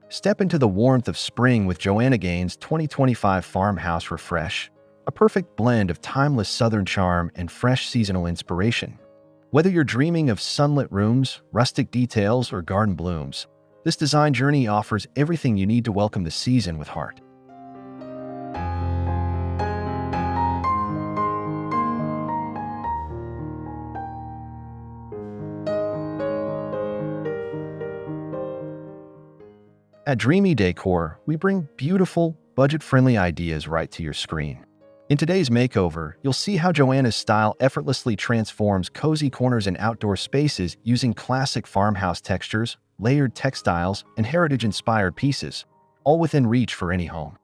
Step into the warmth of spring with Joanna Gaines' 2025 Farmhouse Refresh, a perfect blend of timeless southern charm and fresh seasonal inspiration. Whether you're dreaming of sunlit rooms, rustic details, or garden blooms, this design journey offers everything you need to welcome the season with heart. At Dreamy Decor, we bring beautiful, budget-friendly ideas right to your screen. In today's makeover, you'll see how Joanna's style effortlessly transforms cozy corners and outdoor spaces using classic farmhouse textures, layered textiles, and heritage-inspired pieces, all within reach for any home.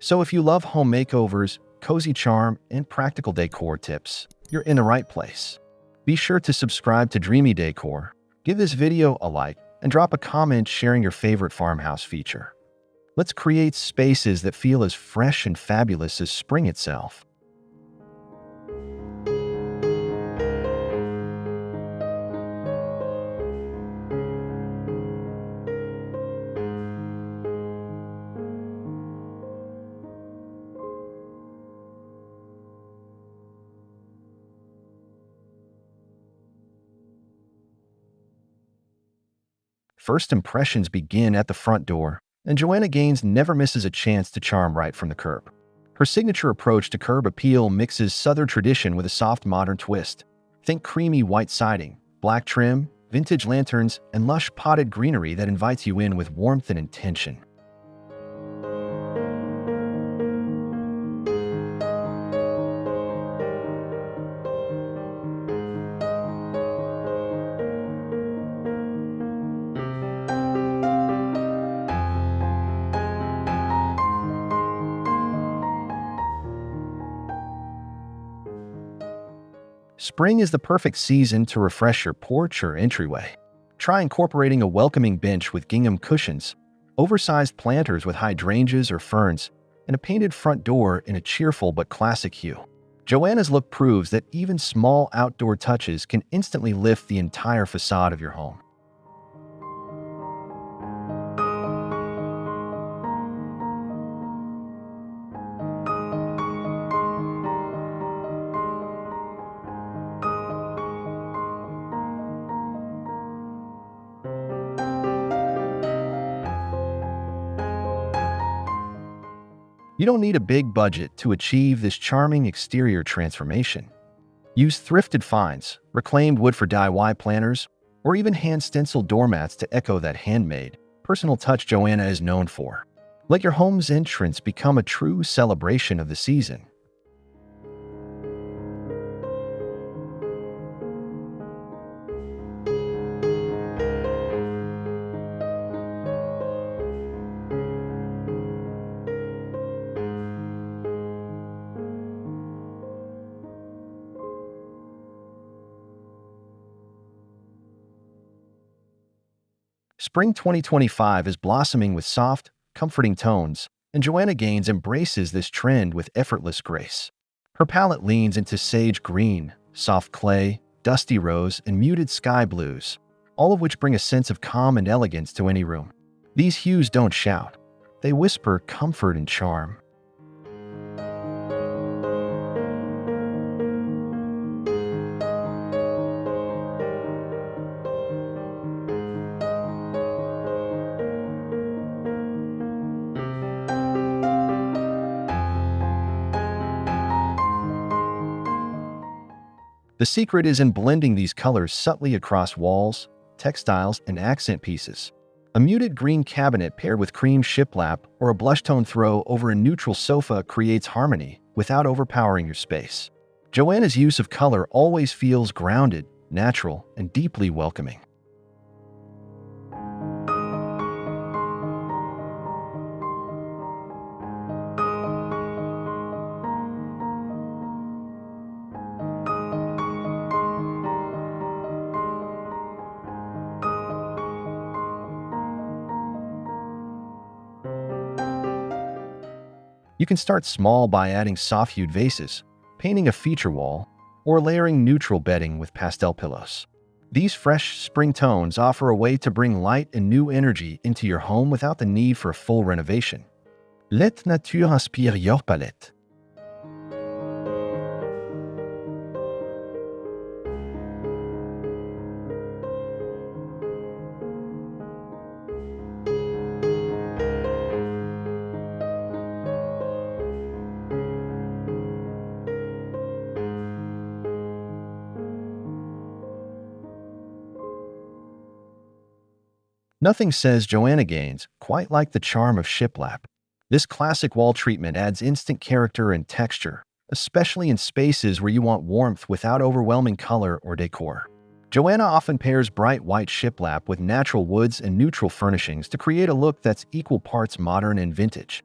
So if you love home makeovers, cozy charm, and practical decor tips, you're in the right place. Be sure to subscribe to Dreamy Decor, give this video a like, and drop a comment sharing your favorite farmhouse feature. Let's create spaces that feel as fresh and fabulous as spring itself. First impressions begin at the front door, and Joanna Gaines never misses a chance to charm right from the curb. Her signature approach to curb appeal mixes Southern tradition with a soft modern twist. Think creamy white siding, black trim, vintage lanterns, and lush potted greenery that invites you in with warmth and intention. Spring is the perfect season to refresh your porch or entryway. Try incorporating a welcoming bench with gingham cushions, oversized planters with hydrangeas or ferns, and a painted front door in a cheerful but classic hue. Joanna's look proves that even small outdoor touches can instantly lift the entire facade of your home. You don't need a big budget to achieve this charming exterior transformation. Use thrifted finds, reclaimed wood for DIY planners, or even hand-stenciled doormats to echo that handmade, personal touch Joanna is known for. Let your home's entrance become a true celebration of the season. Spring 2025 is blossoming with soft, comforting tones, and Joanna Gaines embraces this trend with effortless grace. Her palette leans into sage green, soft clay, dusty rose, and muted sky blues, all of which bring a sense of calm and elegance to any room. These hues don't shout. They whisper comfort and charm. The secret is in blending these colors subtly across walls, textiles, and accent pieces. A muted green cabinet paired with cream shiplap or a blush tone throw over a neutral sofa creates harmony without overpowering your space. Joanna's use of color always feels grounded, natural, and deeply welcoming. You can start small by adding soft-hued vases, painting a feature wall, or layering neutral bedding with pastel pillows. These fresh spring tones offer a way to bring light and new energy into your home without the need for a full renovation. Let nature inspire your palette. Nothing says Joanna Gaines quite like the charm of Shiplap. This classic wall treatment adds instant character and texture, especially in spaces where you want warmth without overwhelming color or decor. Joanna often pairs bright white shiplap with natural woods and neutral furnishings to create a look that's equal parts modern and vintage.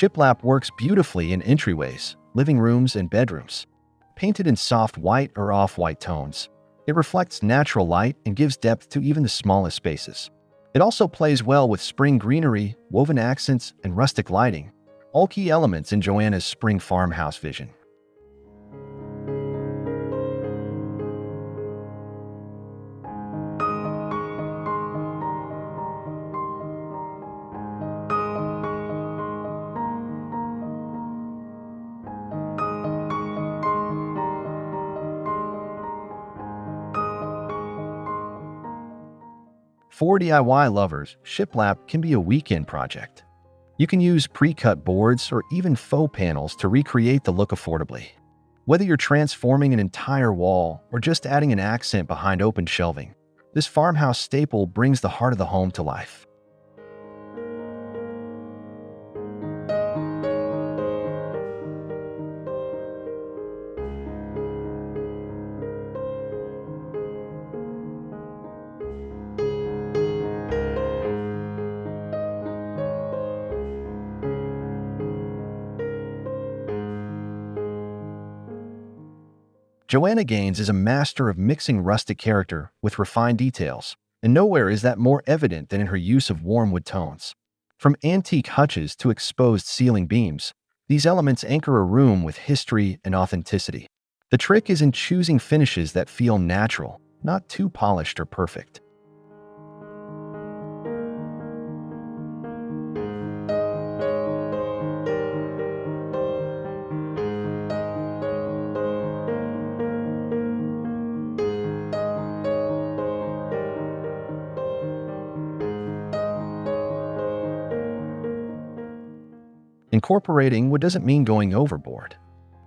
Shiplap works beautifully in entryways, living rooms, and bedrooms. Painted in soft white or off-white tones, it reflects natural light and gives depth to even the smallest spaces. It also plays well with spring greenery, woven accents, and rustic lighting, all key elements in Joanna's spring farmhouse vision. 4 DIY lovers, Shiplap can be a weekend project. You can use pre-cut boards or even faux panels to recreate the look affordably. Whether you're transforming an entire wall or just adding an accent behind open shelving, this farmhouse staple brings the heart of the home to life. Joanna Gaines is a master of mixing rustic character with refined details, and nowhere is that more evident than in her use of warm wood tones. From antique hutches to exposed ceiling beams, these elements anchor a room with history and authenticity. The trick is in choosing finishes that feel natural, not too polished or perfect. Incorporating wood doesn't mean going overboard.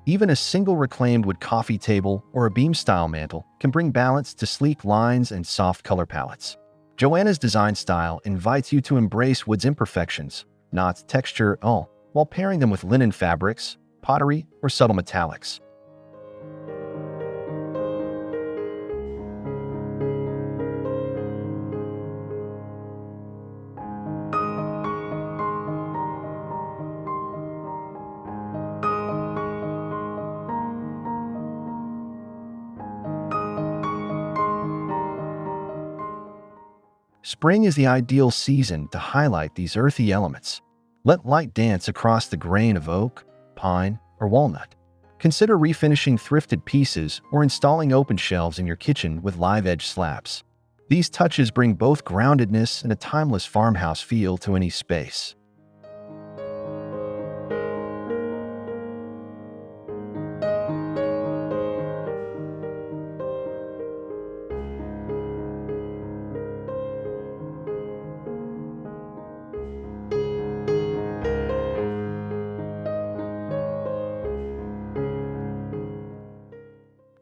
Even a single reclaimed wood coffee table or a beam-style mantel can bring balance to sleek lines and soft color palettes. Joanna's design style invites you to embrace wood's imperfections, not texture at all, while pairing them with linen fabrics, pottery, or subtle metallics. Spring is the ideal season to highlight these earthy elements. Let light dance across the grain of oak, pine, or walnut. Consider refinishing thrifted pieces or installing open shelves in your kitchen with live-edge slabs. These touches bring both groundedness and a timeless farmhouse feel to any space.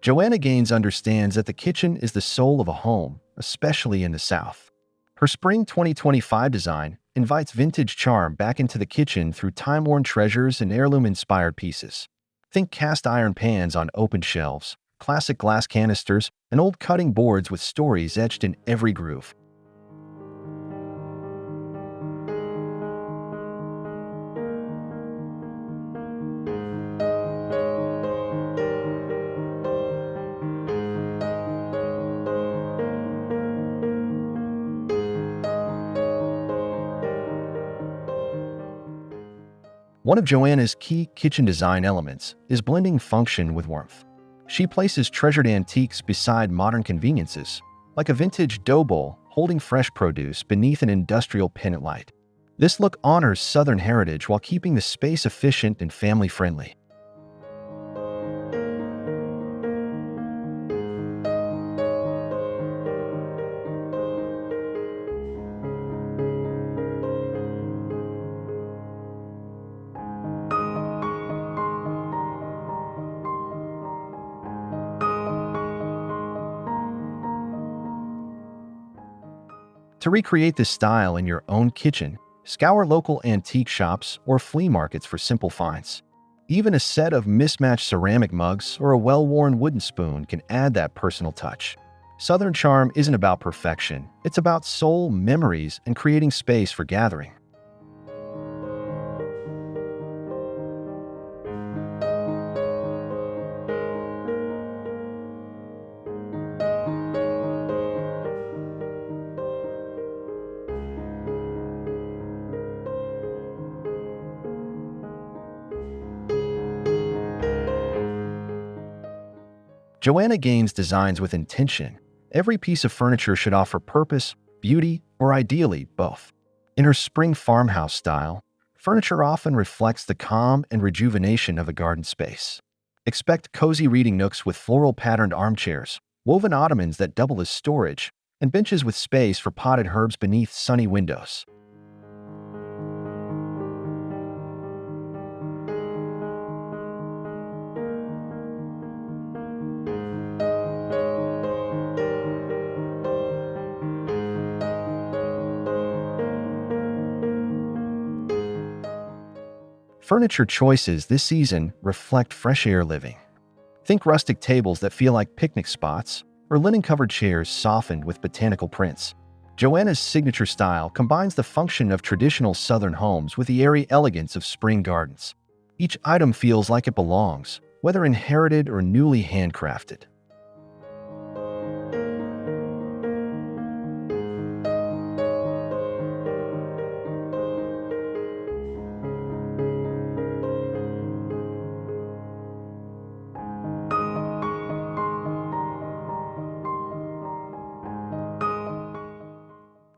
Joanna Gaines understands that the kitchen is the soul of a home, especially in the South. Her Spring 2025 design invites vintage charm back into the kitchen through time-worn treasures and heirloom-inspired pieces. Think cast iron pans on open shelves, classic glass canisters, and old cutting boards with stories etched in every groove. One of Joanna's key kitchen design elements is blending function with warmth. She places treasured antiques beside modern conveniences, like a vintage dough bowl holding fresh produce beneath an industrial pennant light. This look honors Southern heritage while keeping the space efficient and family-friendly. To recreate this style in your own kitchen, scour local antique shops or flea markets for simple finds. Even a set of mismatched ceramic mugs or a well-worn wooden spoon can add that personal touch. Southern charm isn't about perfection, it's about soul, memories, and creating space for gathering. Joanna Gaines designs with intention. Every piece of furniture should offer purpose, beauty, or ideally, both. In her spring farmhouse style, furniture often reflects the calm and rejuvenation of a garden space. Expect cozy reading nooks with floral-patterned armchairs, woven ottomans that double as storage, and benches with space for potted herbs beneath sunny windows. Furniture choices this season reflect fresh air living. Think rustic tables that feel like picnic spots, or linen-covered chairs softened with botanical prints. Joanna's signature style combines the function of traditional Southern homes with the airy elegance of spring gardens. Each item feels like it belongs, whether inherited or newly handcrafted.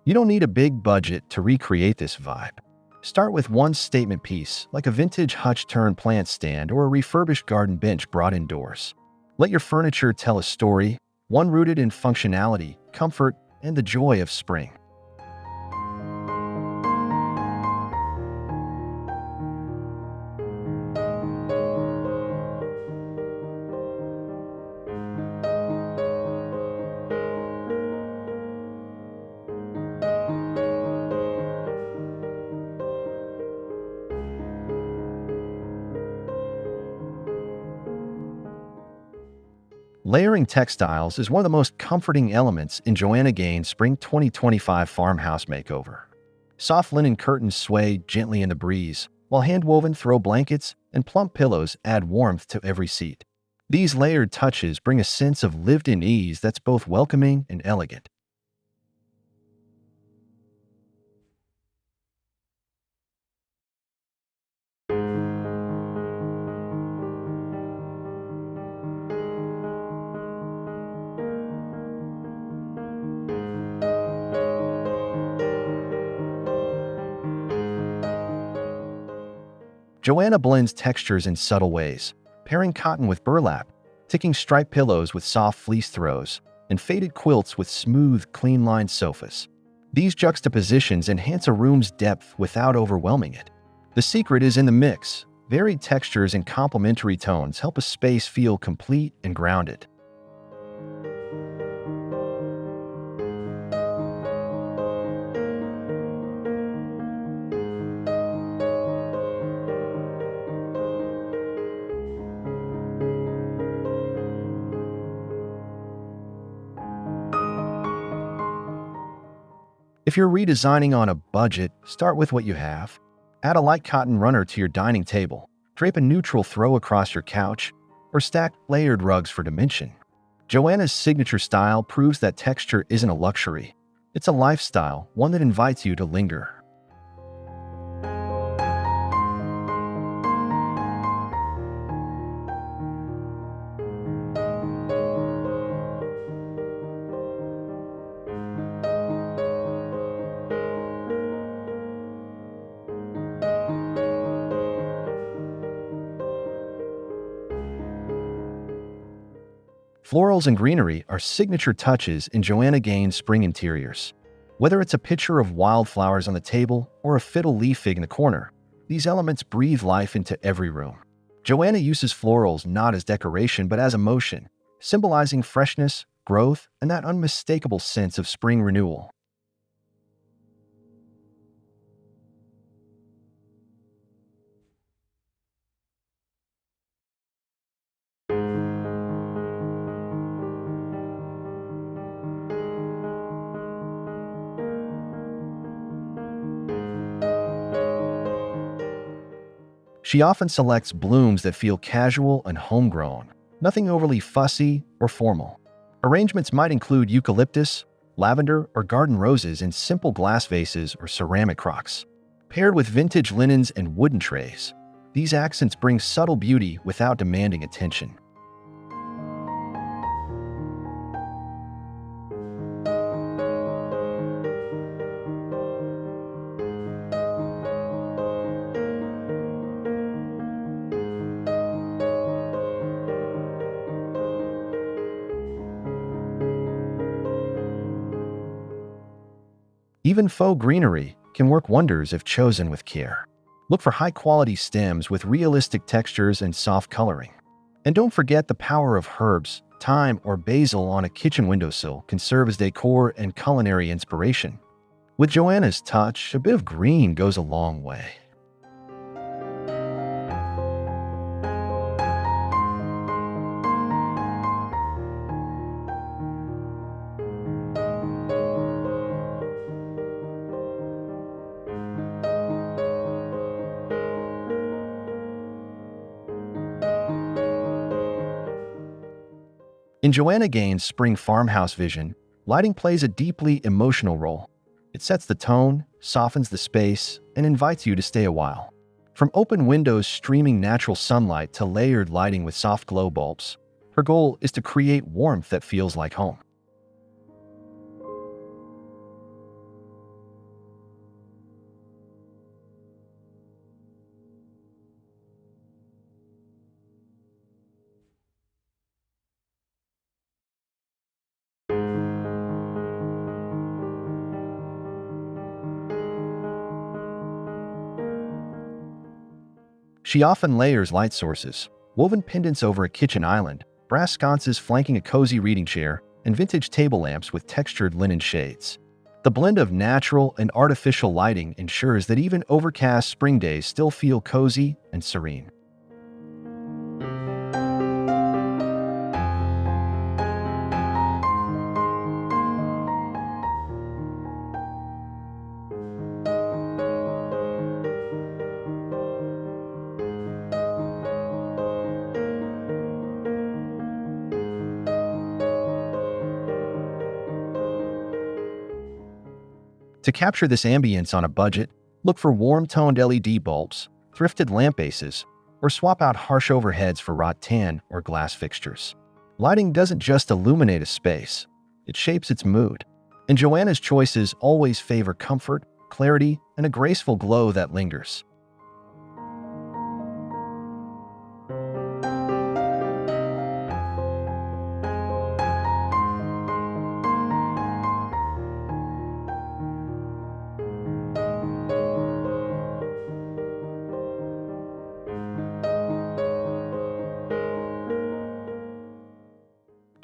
You don't need a big budget to recreate this vibe. Start with one statement piece, like a vintage hutch-turned plant stand or a refurbished garden bench brought indoors. Let your furniture tell a story, one rooted in functionality, comfort, and the joy of spring. Layering textiles is one of the most comforting elements in Joanna Gaines' Spring 2025 Farmhouse Makeover. Soft linen curtains sway gently in the breeze, while hand-woven throw blankets and plump pillows add warmth to every seat. These layered touches bring a sense of lived-in ease that's both welcoming and elegant. Joanna blends textures in subtle ways, pairing cotton with burlap, ticking striped pillows with soft fleece throws, and faded quilts with smooth, clean-lined sofas. These juxtapositions enhance a room's depth without overwhelming it. The secret is in the mix. Varied textures and complementary tones help a space feel complete and grounded. If you're redesigning on a budget, start with what you have. Add a light cotton runner to your dining table, drape a neutral throw across your couch, or stack layered rugs for dimension. Joanna's signature style proves that texture isn't a luxury. It's a lifestyle, one that invites you to linger. Florals and greenery are signature touches in Joanna Gaines Spring interiors. Whether it's a picture of wildflowers on the table or a fiddle leaf fig in the corner, these elements breathe life into every room. Joanna uses florals not as decoration but as emotion, symbolizing freshness, growth, and that unmistakable sense of spring renewal. She often selects blooms that feel casual and homegrown, nothing overly fussy or formal. Arrangements might include eucalyptus, lavender, or garden roses in simple glass vases or ceramic crocks. Paired with vintage linens and wooden trays, these accents bring subtle beauty without demanding attention. Even faux greenery can work wonders if chosen with care. Look for high-quality stems with realistic textures and soft coloring. And don't forget the power of herbs. Thyme or basil on a kitchen windowsill can serve as decor and culinary inspiration. With Joanna's touch, a bit of green goes a long way. In Joanna Gaines' Spring Farmhouse vision, lighting plays a deeply emotional role. It sets the tone, softens the space, and invites you to stay a while. From open windows streaming natural sunlight to layered lighting with soft glow bulbs, her goal is to create warmth that feels like home. She often layers light sources, woven pendants over a kitchen island, brass sconces flanking a cozy reading chair, and vintage table lamps with textured linen shades. The blend of natural and artificial lighting ensures that even overcast spring days still feel cozy and serene. To capture this ambience on a budget, look for warm-toned LED bulbs, thrifted lamp bases, or swap out harsh overheads for wrought tan or glass fixtures. Lighting doesn't just illuminate a space, it shapes its mood. And Joanna's choices always favor comfort, clarity, and a graceful glow that lingers.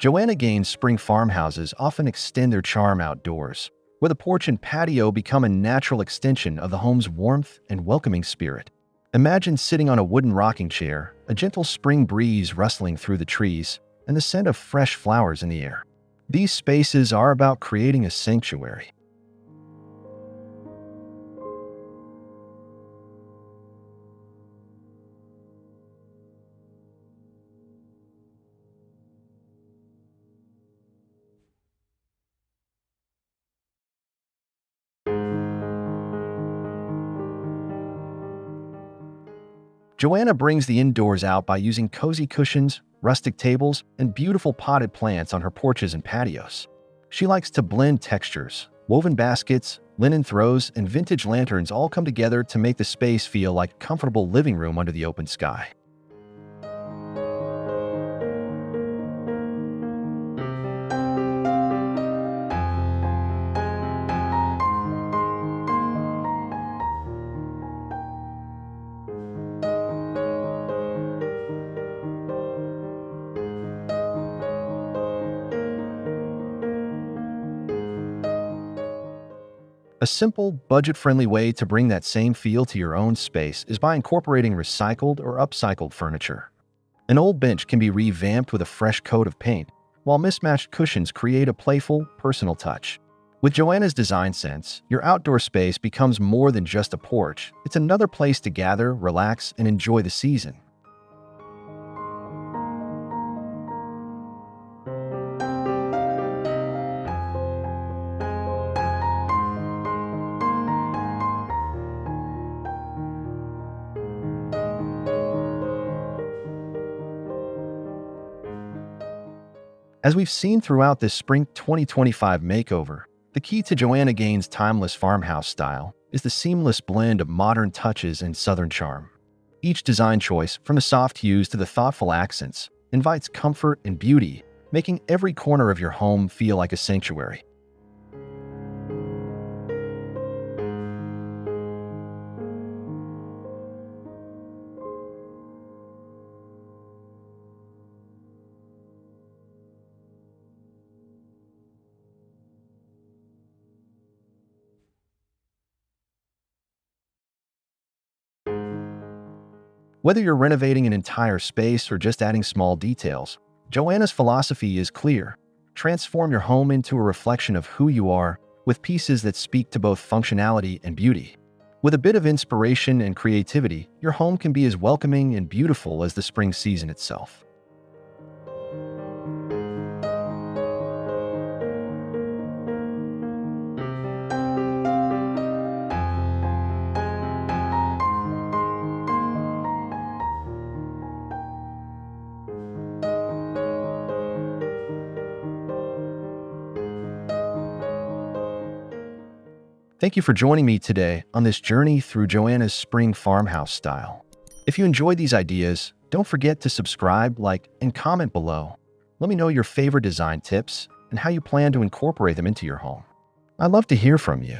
Joanna Gaines Spring farmhouses often extend their charm outdoors, where the porch and patio become a natural extension of the home's warmth and welcoming spirit. Imagine sitting on a wooden rocking chair, a gentle spring breeze rustling through the trees, and the scent of fresh flowers in the air. These spaces are about creating a sanctuary. Joanna brings the indoors out by using cozy cushions, rustic tables, and beautiful potted plants on her porches and patios. She likes to blend textures. Woven baskets, linen throws, and vintage lanterns all come together to make the space feel like a comfortable living room under the open sky. A simple, budget-friendly way to bring that same feel to your own space is by incorporating recycled or upcycled furniture. An old bench can be revamped with a fresh coat of paint, while mismatched cushions create a playful, personal touch. With Joanna's design sense, your outdoor space becomes more than just a porch. It's another place to gather, relax, and enjoy the season. As we've seen throughout this Spring 2025 makeover, the key to Joanna Gaines' timeless farmhouse style is the seamless blend of modern touches and southern charm. Each design choice, from the soft hues to the thoughtful accents, invites comfort and beauty, making every corner of your home feel like a sanctuary. Whether you're renovating an entire space or just adding small details, Joanna's philosophy is clear. Transform your home into a reflection of who you are, with pieces that speak to both functionality and beauty. With a bit of inspiration and creativity, your home can be as welcoming and beautiful as the spring season itself. Thank you for joining me today on this journey through Joanna's spring farmhouse style. If you enjoyed these ideas, don't forget to subscribe, like, and comment below. Let me know your favorite design tips and how you plan to incorporate them into your home. I'd love to hear from you.